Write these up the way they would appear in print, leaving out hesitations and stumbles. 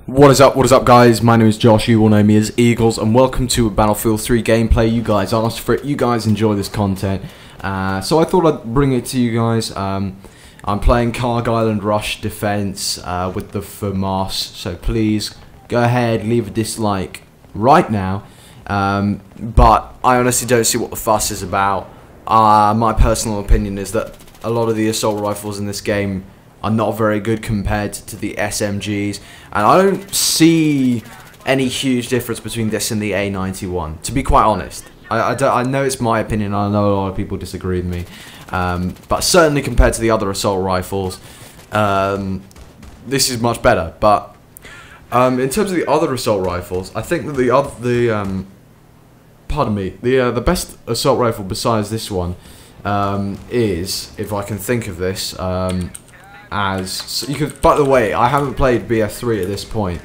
What is up guys, my name is Josh, you will know me as Eagles, and welcome to a Battlefield 3 gameplay. You guys asked for it, you guys enjoy this content, so I thought I'd bring it to you guys. I'm playing Cargyle and Rush Defense with the FAMAS, so please go ahead, leave a dislike right now, but I honestly don't see what the fuss is about. My personal opinion is that a lot of the assault rifles in this game are not very good compared to the SMGs, and I don't see any huge difference between this and the A91, to be quite honest. I know it's my opinion, I know a lot of people disagree with me, but certainly compared to the other assault rifles, this is much better. But in terms of the other assault rifles, I think that the best assault rifle besides this one is, if I can think of this, by the way, I haven't played BF3 at this point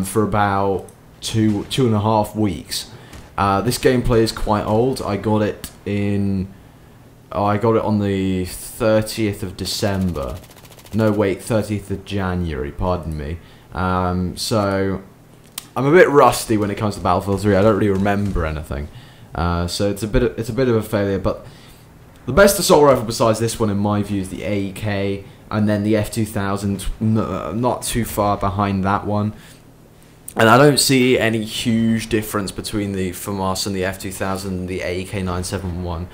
for about two and a half weeks. This gameplay is quite old. I got it on the 30th of December. No, wait, 30th of January. Pardon me. So I'm a bit rusty when it comes to Battlefield 3. I don't really remember anything. So it's a bit of a failure. But the best assault rifle besides this one, in my view, is the AEK. And then the F2000, not too far behind that one. And I don't see any huge difference between the FAMAS and the F2000 and the AEK-971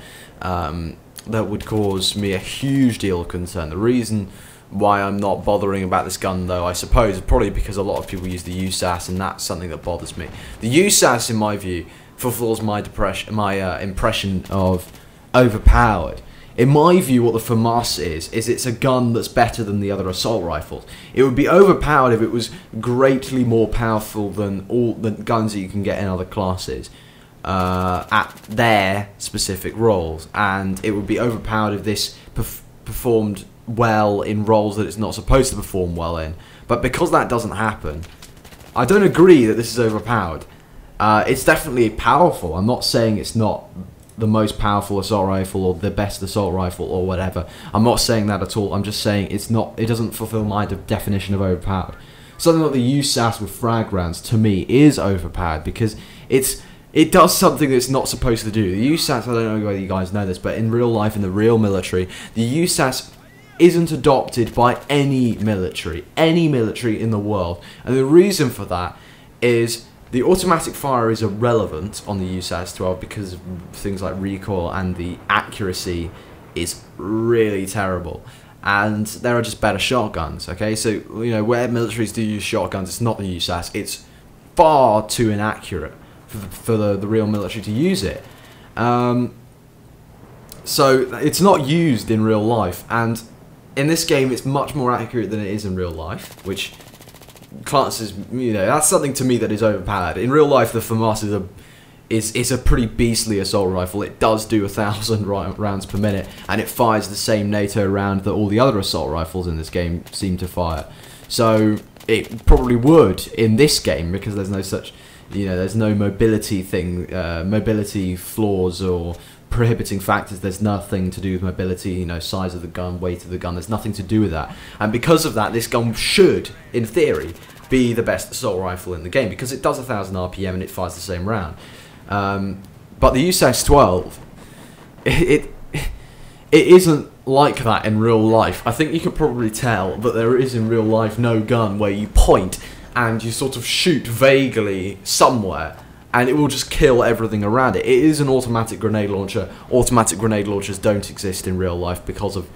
that would cause me a huge deal of concern. The reason why I'm not bothering about this gun, though, I suppose, is probably because a lot of people use the USAS, and that's something that bothers me. The USAS, in my view, fulfills my impression of overpowered. In my view, what the FAMAS is it's a gun that's better than the other assault rifles. It would be overpowered if it was greatly more powerful than all the guns that you can get in other classes at their specific roles, and it would be overpowered if this performed well in roles that it's not supposed to perform well in. But because that doesn't happen, I don't agree that this is overpowered. It's definitely powerful. I'm not saying it's not the most powerful assault rifle or the best assault rifle or whatever. I'm not saying that at all. I'm just saying it doesn't fulfill my definition of overpowered. Something like the USAS with frag rounds, to me, is overpowered because it does something that it's not supposed to do. The USAS, I don't know whether you guys know this, but in real life, in the real military, the USAS isn't adopted by any military in the world. And the reason for that is the automatic fire is irrelevant on the USAS 12 because of things like recoil, and the accuracy is really terrible. And there are just better shotguns, okay? So, you know, where militaries do use shotguns, it's not the USAS. It's far too inaccurate for the real military to use it. So, it's not used in real life. And in this game, it's much more accurate than it is in real life, which classes, you know, that's something to me that is overpowered. In real life, the FAMAS is a pretty beastly assault rifle. It does do 1,000 rounds per minute, and it fires the same NATO round that all the other assault rifles in this game seem to fire. So it probably would in this game, because there's no such, you know, there's no mobility flaws or prohibiting factors. There's nothing to do with mobility, you know, size of the gun, weight of the gun. There's nothing to do with that, and because of that, this gun should, in theory, be the best assault rifle in the game because it does 1,000 RPM and it fires the same round. But the USAS 12, it isn't like that in real life. I think you could probably tell that there is in real life no gun where you point and you sort of shoot vaguely somewhere and it will just kill everything around it. It is an automatic grenade launcher. Automatic grenade launchers don't exist in real life because of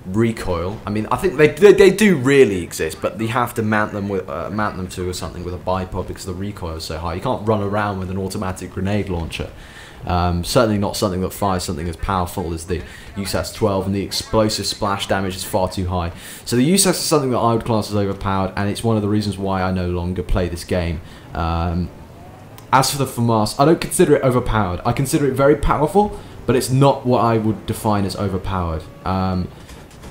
recoil. I mean, I think they do really exist, but you have to mount them to something with a bipod because the recoil is so high. You can't run around with an automatic grenade launcher. Certainly not something that fires something as powerful as the USAS 12, and the explosive splash damage is far too high. So the USAS is something that I would class as overpowered, and it's one of the reasons why I no longer play this game. As for the FAMAS, I don't consider it overpowered. I consider it very powerful, but it's not what I would define as overpowered.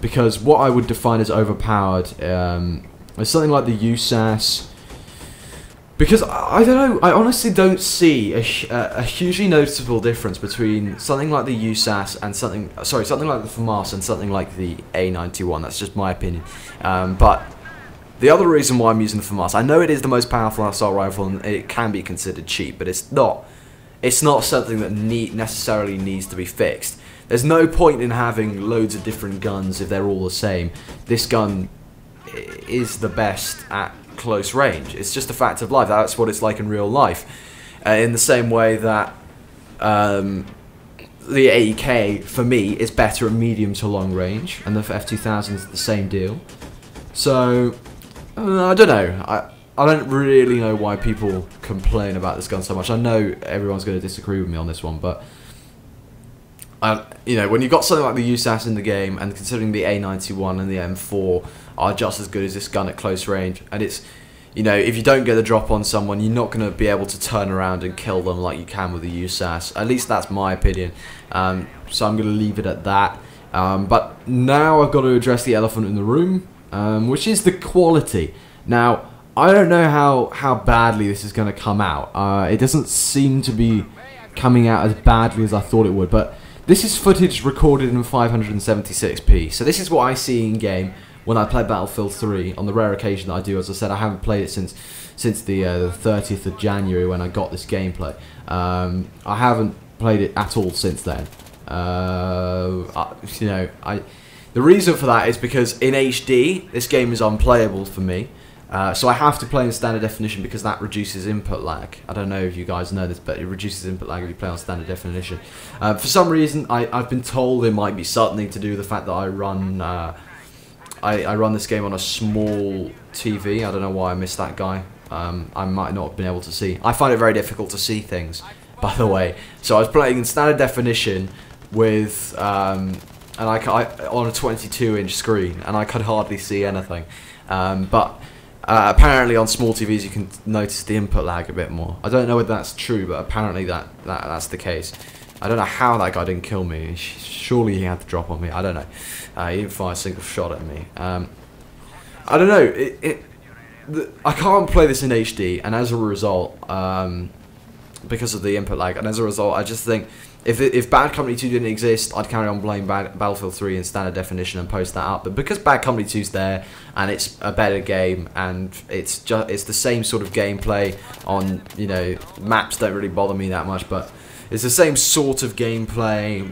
Because what I would define as overpowered is something like the USAS. Because I don't know, I honestly don't see a hugely noticeable difference between something like the USAS and something like the FAMAS and something like the A91. That's just my opinion. But The other reason why I'm using the FAMAS, I know it is the most powerful assault rifle and it can be considered cheap, but it's not. It's not something that necessarily needs to be fixed. There's no point in having loads of different guns if they're all the same. This gun is the best at close range. It's just a fact of life. That's what it's like in real life. In the same way that the AK, for me, is better at medium to long range, and the F2000 is the same deal. So, I don't know. I don't really know why people complain about this gun so much. I know everyone's going to disagree with me on this one, but you know, when you've got something like the USAS in the game, and considering the A91 and the M4 are just as good as this gun at close range, and it's, you know, if you don't get the drop on someone, you're not going to be able to turn around and kill them like you can with the USAS. At least that's my opinion. So I'm going to leave it at that. But now I've got to address the elephant in the room, which is the quality. Now, I don't know how badly this is going to come out. It doesn't seem to be coming out as badly as I thought it would, but this is footage recorded in 576p. So this is what I see in game when I play Battlefield 3, on the rare occasion that I do. As I said, I haven't played it since the 30th of January when I got this gameplay. I haven't played it at all since then. You know, the reason for that is because in HD, this game is unplayable for me. So I have to play in standard definition because that reduces input lag. I don't know if you guys know this, but it reduces input lag if you play on standard definition. For some reason, I've been told it might be something to do with the fact that I run I run this game on a small TV. I don't know why I missed that guy. I might not have been able to see. I find it very difficult to see things, by the way. So I was playing in standard definition with on a 22-inch screen, and I could hardly see anything. But apparently on small TVs you can notice the input lag a bit more. I don't know whether that's true, but apparently that's the case. I don't know how that guy didn't kill me. Surely he had to drop on me. I don't know. He didn't fire a single shot at me. I don't know. I can't play this in HD, and as a result, because of the input lag, and as a result, I just think if Bad Company 2 didn't exist, I'd carry on playing Battlefield 3 in standard definition and post that up. But because Bad Company 2's there, and it's a better game, and it's the same sort of gameplay on, you know, maps don't really bother me that much, but it's the same sort of gameplay.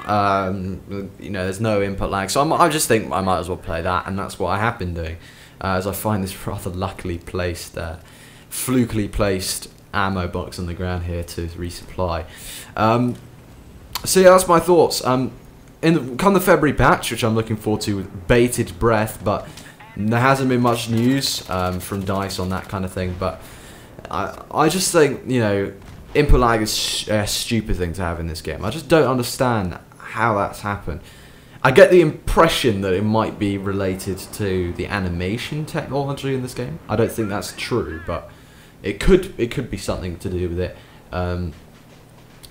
You know, there's no input lag, so I just think I might as well play that, and that's what I have been doing. As I find this rather luckily placed, flukily placed ammo box on the ground here to resupply. So yeah, that's my thoughts. Come the February patch, which I'm looking forward to with bated breath, but there hasn't been much news from DICE on that kind of thing. But I just think, you know, input lag is a stupid thing to have in this game. I just don't understand how that's happened. I get the impression that it might be related to the animation technology in this game. I don't think that's true, but it could be something to do with it.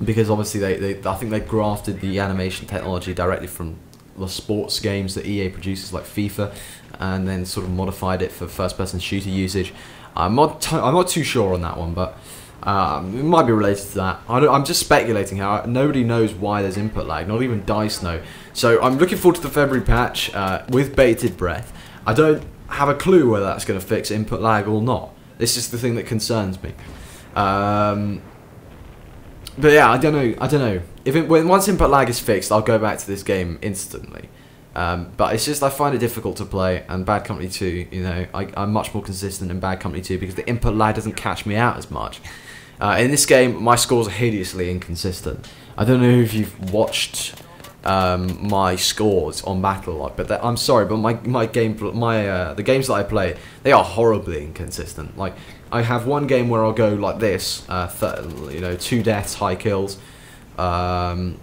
Because obviously I think they grafted the animation technology directly from the sports games that EA produces, like FIFA, and then sort of modified it for first-person shooter usage. I'm not too sure on that one, but it might be related to that. I'm just speculating how nobody knows why there's input lag, not even DICE know. So I'm looking forward to the February patch with bated breath. I don't have a clue whether that's going to fix input lag or not. This is the thing that concerns me. But yeah, I don't know. Once input lag is fixed, I'll go back to this game instantly. But it's just I find it difficult to play, and Bad Company 2, you know, I'm much more consistent in Bad Company 2 because the input lag doesn't catch me out as much. In this game, my scores are hideously inconsistent. I don't know if you've watched my scores on Battlelog, but I'm sorry, but the games that I play, they are horribly inconsistent. Like, I have one game where I'll go like this, you know, 2 deaths, high kills. So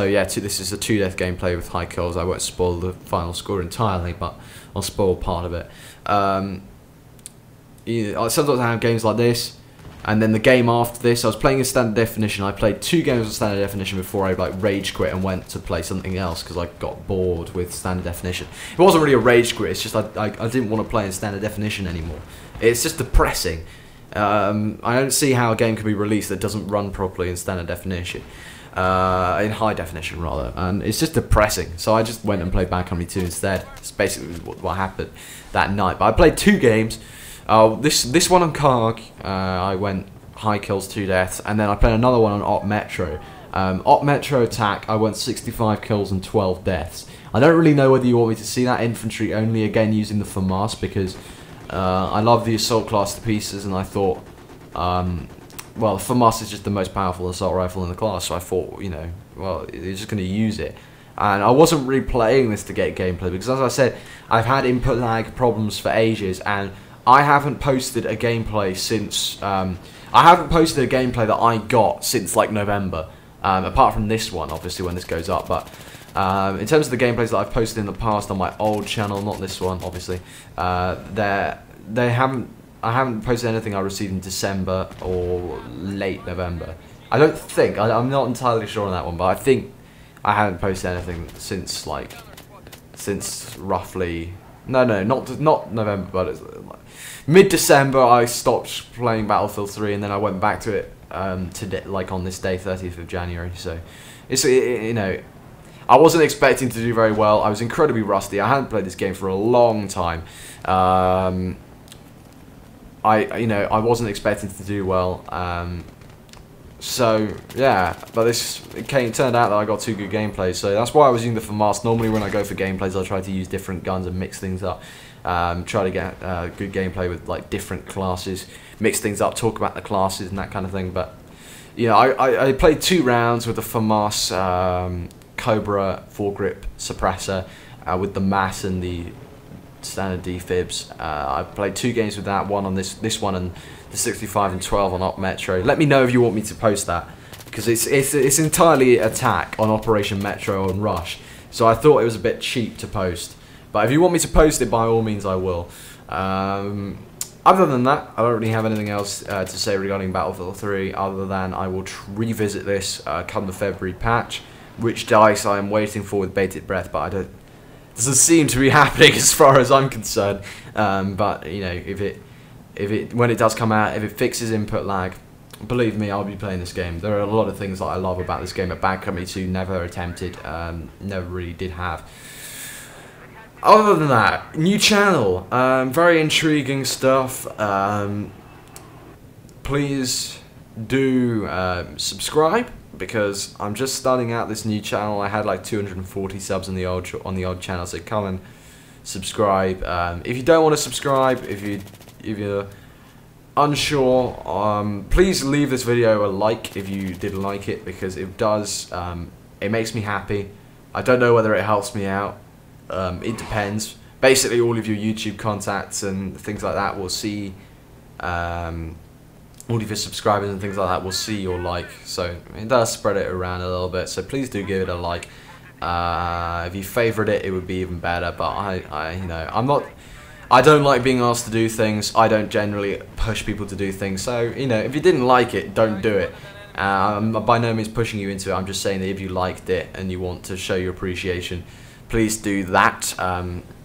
yeah, this is a 2-death gameplay with high kills. I won't spoil the final score entirely, but I'll spoil part of it. You know, sometimes I have games like this, and then the game after this, I was playing in standard definition. I played 2 games of standard definition before I like rage quit and went to play something else because I got bored with standard definition. It wasn't really a rage quit. It's just I didn't want to play in standard definition anymore. It's just depressing. I don't see how a game can be released that doesn't run properly in standard definition. in high definition rather, and it's just depressing. So I just went and played Bad Company 2 instead. It's basically what happened that night. But I played 2 games. This one on Karg, I went high kills, 2 deaths, and then I played another one on Op Metro. Op Metro attack, I went 65 kills and 12 deaths. I don't really know whether you want me to see that infantry only again using the FAMAS, because I love the assault class to pieces, and I thought, well, the FAMAS is just the most powerful assault rifle in the class, so I thought, you know, well, you're just going to use it. And I wasn't really playing this to get gameplay, because as I said, I've had input lag problems for ages, and I haven't posted a gameplay since, I haven't posted a gameplay that I got since like November, apart from this one, obviously, when this goes up. But in terms of the gameplays that I've posted in the past on my old channel, not this one, obviously, I haven't posted anything I received in December or late November. I don't think, I'm not entirely sure on that one, but I think I haven't posted anything since roughly, no, not November, but it's mid-December. I stopped playing Battlefield 3, and then I went back to it today, like on this day, 30th of January. So it's, you know, I wasn't expecting to do very well. I was incredibly rusty. I hadn't played this game for a long time. I wasn't expecting to do well. So yeah, but it turned out that I got 2 good gameplays. So that's why I was using the FAMAS. Normally when I go for gameplays, I'll try to use different guns and mix things up. Try to get good gameplay with like different classes, mix things up, talk about the classes and that kind of thing. But you know, I played 2 rounds with the FAMAS Cobra foregrip suppressor with the mass and the standard defibs. I played 2 games with that, one on this one and the 65 and 12 on Op Metro. Let me know if you want me to post that, because it's entirely attack on Operation Metro and Rush. So I thought it was a bit cheap to post, but if you want me to post it, by all means I will. Other than that, I don't really have anything else to say regarding Battlefield 3, other than I will revisit this come the February patch, which dice I am waiting for with bated breath, but it doesn't seem to be happening as far as I'm concerned. But you know, when it does come out, if it fixes input lag, believe me, I'll be playing this game. There are a lot of things that I love about this game that Bad Company 2 never attempted, never really did have. Other than that, new channel, very intriguing stuff. Please do subscribe, because I'm just starting out this new channel. I had like 240 subs on the old channel, so come and subscribe. If you don't want to subscribe, if you're unsure, please leave this video a like if you did like it, because it does, it makes me happy. I don't know whether it helps me out. It depends. Basically, all of your YouTube contacts and things like that will see, all of your subscribers and things like that will see your like, so it does spread it around a little bit. So please do give it a like. If you favourite it, it would be even better. But I don't like being asked to do things. I don't generally push people to do things. So you know, if you didn't like it, don't do it. I'm by no means pushing you into it. I'm just saying that if you liked it and you want to show your appreciation, please do that,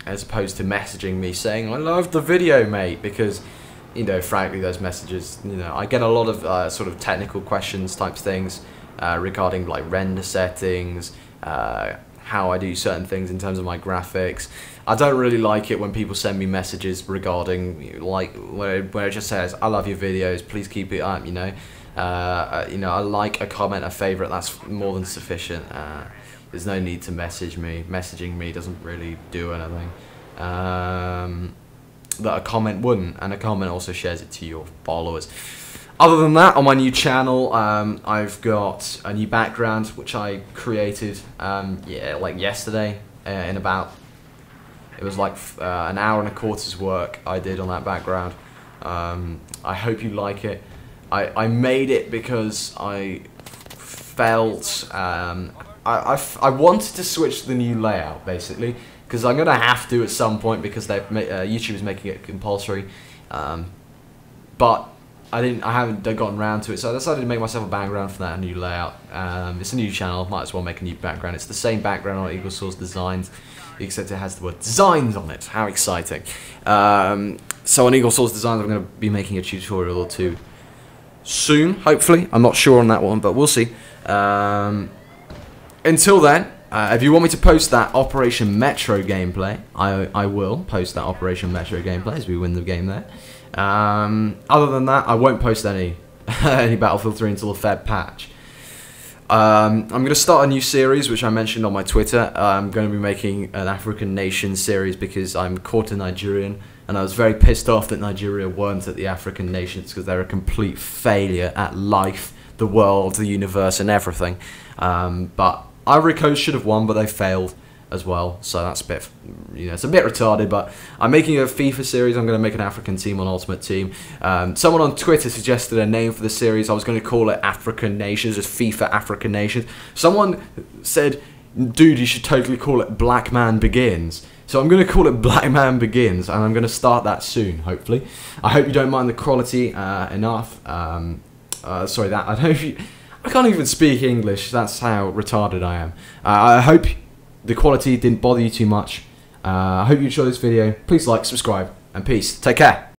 as opposed to messaging me saying, I loved the video, mate, because, you know, frankly, those messages, you know, I get a lot of sort of technical questions type things regarding like render settings, how I do certain things in terms of my graphics. I don't really like it when people send me messages regarding, like, where it just says, I love your videos, please keep it up, you know. A like, a comment, a favourite, that's more than sufficient. There's no need to message me. Messaging me doesn't really do anything that a comment wouldn't, and a comment also shares it to your followers. Other than that, on my new channel, I've got a new background which I created, like yesterday. In about, it was like an hour and a quarter's work I did on that background. I hope you like it. I made it because I felt I wanted to switch to the new layout, basically, because I'm gonna have to at some point, because YouTube is making it compulsory. But I haven't gotten around to it, so I decided to make myself a background for that new layout. It's a new channel, might as well make a new background. It's the same background on Eagle Source Designs, except it has the word designs on it. How exciting! So on Eagle Source Designs, I'm going to be making a tutorial or two soon, hopefully. I'm not sure on that one, but we'll see. Until then, if you want me to post that Operation Metro gameplay, I will post that Operation Metro gameplay as we win the game there. Other than that, I won't post any any Battlefield 3 until the Fed patch. I'm going to start a new series, which I mentioned on my Twitter. I'm going to be making an African nation series because I'm quarter Nigerian, and I was very pissed off that Nigeria weren't at the African nations because they're a complete failure at life, the world, the universe, and everything. But Ivory Coast should have won, but they failed as well, so that's a bit, it's a bit retarded. But I'm making a FIFA series. I'm going to make an African team on Ultimate Team. Someone on Twitter suggested a name for the series. I was going to call it African Nations, just FIFA African Nations. Someone said, dude, you should totally call it Black Man Begins. So I'm going to call it Black Man Begins, and I'm going to start that soon, hopefully. I hope you don't mind the quality enough. Sorry, I can't even speak English. That's how retarded I am. I hope the quality didn't bother you too much. I hope you enjoyed this video. Please like, subscribe, and peace. Take care.